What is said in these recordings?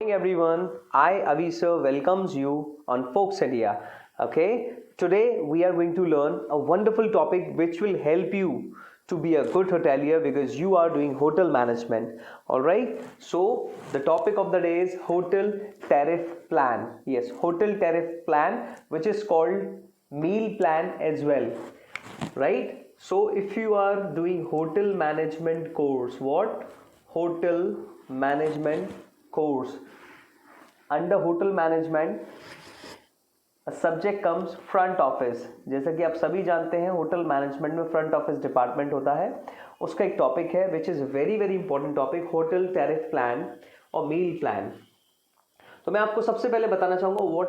Morning everyone, I Avi sir welcomes you on Folks India. Okay, today we are going to learn a wonderful topic which will help you to be a good hotelier because you are doing hotel management. Alright, so the topic of the day is hotel tariff plan. Yes, hotel tariff plan, which is called meal plan as well. Right, so if you are doing hotel management course, what? Hotel management course. Under hotel management subject comes front office. जैसा कि आप सभी जानते हैं hotel management में front office department होता है. उसका एक टॉपिक है which is very very important topic, hotel tariff plan और मील प्लान. तो मैं आपको सबसे पहले बताना चाहूँगा what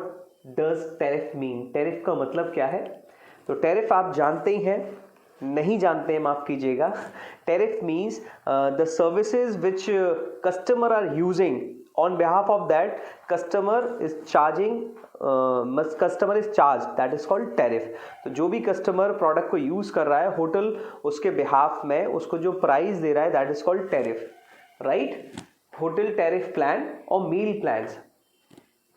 does tariff mean. Tariff का मतलब क्या है? तो टैरिफ आप जानते ही हैं, नहीं जानते हैं माफ़ कीजिएगा. Tariff means the services which customer are using on behalf of that customer is charged, that is called tariff. तो जो भी कस्टमर प्रोडक्ट को यूज कर रहा है होटल उसके बिहाफ में उसको जो प्राइस दे रहा है that is called tariff. Right, hotel tariff plan और मील प्लान्स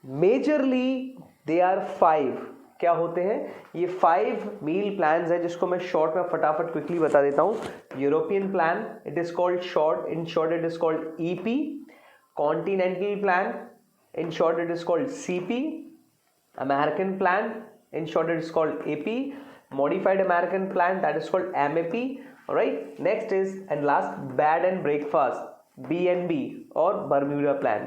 मेजरली दे आर 5. क्या होते हैं ये 5 मील प्लान्स है जिसको मैं शॉर्ट में फटाफट क्विकली बता देता हूँ. European plan, it is called short, in short it is called EP. Continental plan, in short it is called CP. American plan, in short it is called AP. Modified American plan, that is called MAP. Alright, next is and last bed and breakfast, BNB और Bermuda plan.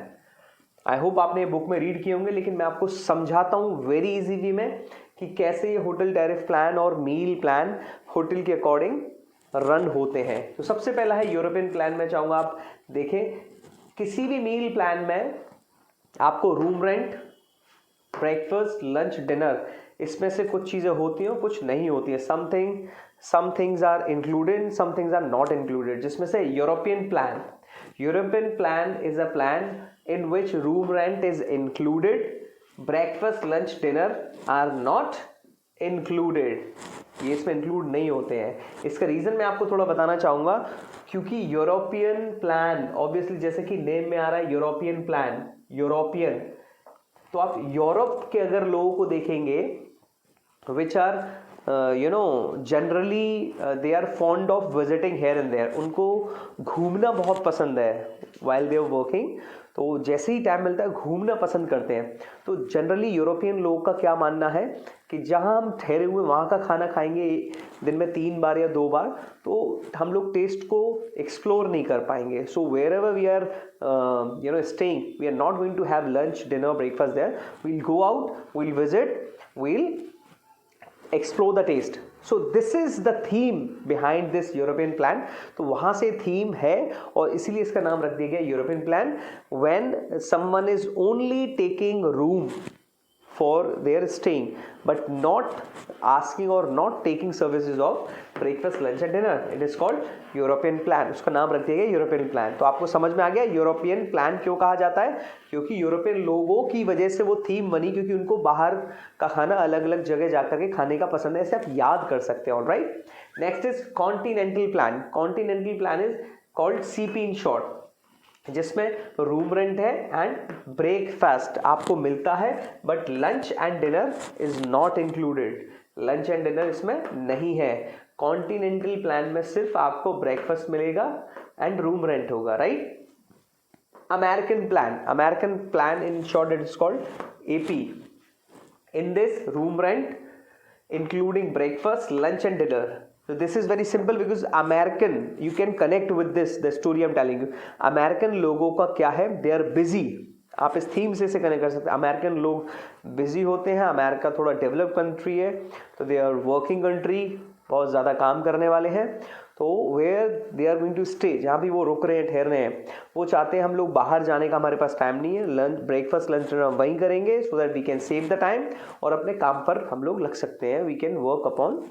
I hope आपने ये book में read किए होंगे, लेकिन मैं आपको समझाता हूँ वेरी इजी वे में कि कैसे ये होटल टैरिफ प्लान और मील प्लान होटल के अकॉर्डिंग रन होते हैं. तो सबसे पहला है यूरोपियन प्लान. में चाहूँगा आप देखें किसी भी मील प्लान में आपको room rent, breakfast, lunch, dinner, इसमें से कुछ चीज़ें होती हैं कुछ नहीं होती है. Some things are included, some things are not included. जिसमें से European plan is a plan in which room rent is included, breakfast, lunch, dinner are not included. ये इसमें इंक्लूड नहीं होते हैं. इसका रीज़न मैं आपको थोड़ा बताना चाहूँगा, क्योंकि यूरोपियन प्लान ऑब्वियसली जैसे कि नेम में आ रहा है यूरोपियन प्लान, यूरोपियन, तो आप यूरोप के अगर लोगों को देखेंगे which are generally they are fond of visiting here and there. उनको घूमना बहुत पसंद है वाइल दे आर वर्किंग. तो जैसे ही टाइम मिलता है घूमना पसंद करते हैं. तो जनरली यूरोपियन लोगों का क्या मानना है कि जहां हम ठहरे हुए वहां का खाना खाएंगे दिन में 3 बार या 2 बार, तो हम लोग टेस्ट को एक्सप्लोर नहीं कर पाएंगे. So wherever we are staying, we are not going to have lunch, dinner, breakfast there. We'll go out, we'll visit, we'll explore the taste. So this is the theme behind this European plan. तो वहाँ से theme है और इसीलिए इसका नाम रख दिया गया European plan. when someone is only taking room for their staying but not asking or not taking services of breakfast, lunch and dinner, it is called European plan. उसका नाम रख दिया गया यूरोपियन प्लान. तो आपको समझ में आ गया यूरोपियन प्लान क्यों कहा जाता है? क्योंकि यूरोपियन लोगों की वजह से वो थीम बनी, क्योंकि उनको बाहर का खाना अलग अलग जगह जाकर के खाने का पसंद है. ऐसे आप याद कर सकते हैं. Alright, next is continental plan. Continental plan is called CP in short, जिसमें रूम रेंट है एंड ब्रेकफास्ट आपको मिलता है but lunch and dinner is not included. Lunch and dinner इसमें नहीं है. कॉन्टिनेंटल प्लान में सिर्फ आपको ब्रेकफास्ट मिलेगा एंड रूम रेंट होगा. Right, American plan in short it is called AP. In this room rent including breakfast, lunch and dinner. So this is very simple because American, you can connect with this, the story I'm telling you. American लोगों का क्या है? They are busy. आप इस theme से connect कर सकते हैं. अमेरिकन लोग बिजी होते हैं. अमेरिका थोड़ा डेवलप कंट्री है, तो दे आर वर्किंग कंट्री, बहुत ज़्यादा काम करने वाले हैं. तो where they are going to stay, जहाँ भी वो रुक रहे हैं, ठहर रहे हैं, वो चाहते हैं हम लोग बाहर जाने का हमारे पास टाइम नहीं है, लंच, ब्रेकफास्ट, लंच हम वहीं करेंगे so that we can save the time और अपने काम पर हम लोग लग सकते हैं. We can work upon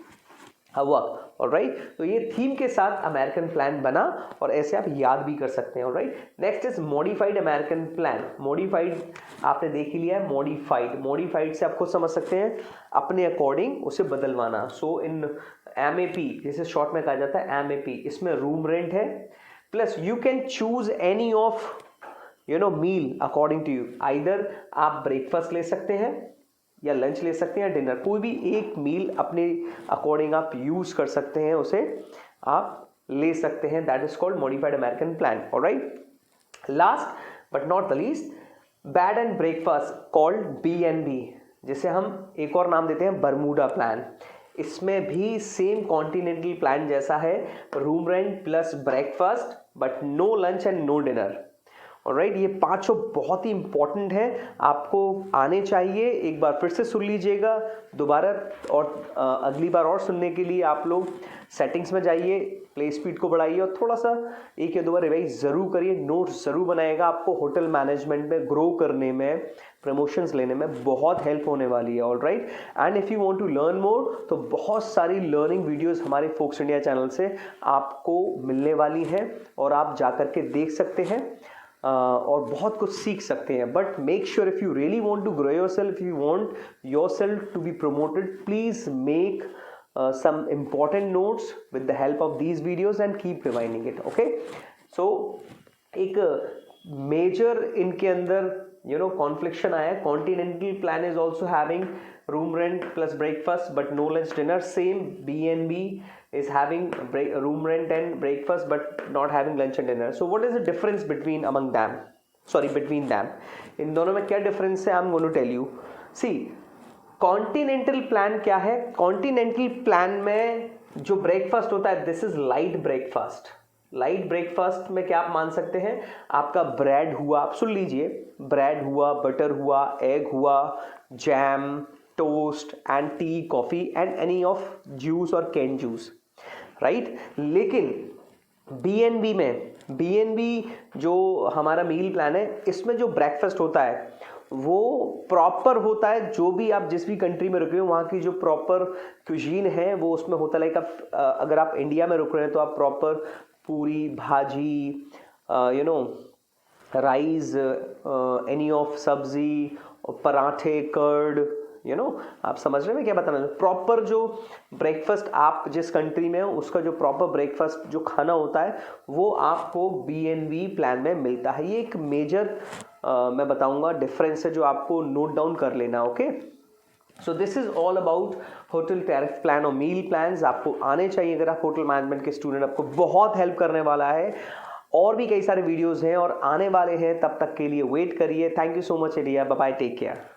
work. Alright, तो ये थीम के साथ अमेरिकन प्लान बना और ऐसे आप याद भी कर सकते हैं. Alright, next is modified American plan. Modified आपने देख ही लिया है. मॉडिफाइड से आप खुद समझ सकते हैं अपने अकॉर्डिंग उसे बदलवाना. सो इन MAP, जिसे शॉर्ट में कहा जाता है MAP, इसमें रूम रेंट है plus you can choose any of meal according to you. Either आप ब्रेकफास्ट ले सकते हैं या लंच ले सकते हैं या डिनर, कोई भी एक मील अपने अकॉर्डिंग आप यूज कर सकते हैं, उसे आप ले सकते हैं। That is called modified American plan. Alright, last but not the least, bed and breakfast called BNB, जिसे हम एक और नाम देते हैं बरमूडा प्लान। इसमें भी सेम कॉन्टिनेंटल प्लान जैसा है, room rent plus breakfast but no lunch and no dinner. Alright, ये पांचों बहुत ही इंपॉर्टेंट है, आपको आने चाहिए। एक बार फिर से सुन लीजिएगा दोबारा, और अगली बार और सुनने के लिए आप लोग सेटिंग्स में जाइए, प्ले स्पीड को बढ़ाइए और थोड़ा सा एक या दो बार रिवाइज जरूर करिए, नोट्स जरूर बनाइएगा। आपको होटल मैनेजमेंट में ग्रो करने में, प्रमोशंस लेने में बहुत हेल्प होने वाली है। Alright, and if you want to learn more तो बहुत सारी लर्निंग वीडियोस हमारे फोक्स इंडिया चैनल से आपको मिलने वाली हैं और आप जाकर के देख सकते हैं और बहुत कुछ सीख सकते हैं। But make sure if you really want to grow yourself, if you want yourself to be promoted, please make some important notes with the help of these videos and keep reminding it. Okay, so एक major इनके अंदर confliction आया है। Continental plan is also having room rent plus breakfast but no lunch dinner. Same BNB is having room rent and breakfast but not having lunch and dinner. So what is the difference between between them? इन दोनों में क्या difference है? I'm going to tell you. See, continental plan क्या है? Continental plan में जो breakfast होता है, this is light breakfast. Light breakfast में क्या आप मान सकते हैं? आपका ब्रेड हुआ, आप सुन लीजिए, ब्रेड हुआ, बटर हुआ, एग हुआ, jam, toast and T, coffee and any of juice और कैन जूस, राइट। लेकिन BNB जो हमारा मील प्लान है, इसमें जो ब्रेकफास्ट होता है वो प्रॉपर होता है। जो भी आप जिस भी कंट्री में रुक रहे हो वहाँ की जो प्रॉपर क्यूजीन है वो उसमें होता है। लाइक अगर आप इंडिया में रुक रहे हैं तो आप प्रॉपर पूरी भाजी, राइस, एनी ऑफ सब्जी, पराठे, कर्ड, आप समझ रहे हैं क्या बताना? प्रॉपर जो ब्रेकफास्ट आप जिस कंट्री में हो उसका जो प्रॉपर ब्रेकफास्ट जो खाना होता है वो आपको BNB प्लान में मिलता है। ये एक मेजर मैं बताऊंगा डिफरेंस है जो आपको नोट डाउन कर लेना। Okay, so this is all about hotel tariff plan और मील प्लान्स। आपको आने चाहिए अगर आप होटल मैनेजमेंट के स्टूडेंट, आपको बहुत हेल्प करने वाला है। और भी कई सारे वीडियोस हैं और आने वाले हैं, तब तक के लिए वेट करिए। Thank you so much India, bye bye, take care.